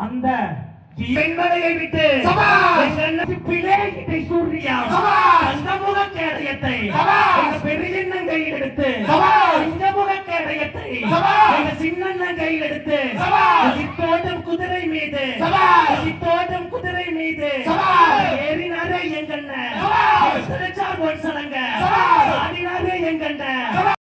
அந்த பெண்மலையை விட்டு பிள்ளைகிட்ட சூர்யா அந்த முகக்கேடயத்தை பெரியண்ணன் கையில் எடுத்து இந்த முகக்கேடயத்தை சின்னண்ணன் கையில் எடுத்து சித்தோட்டம் குதிரை மீது சித்தோட்டம் குதிரை மீது ஏறினாரே எங்கண்ண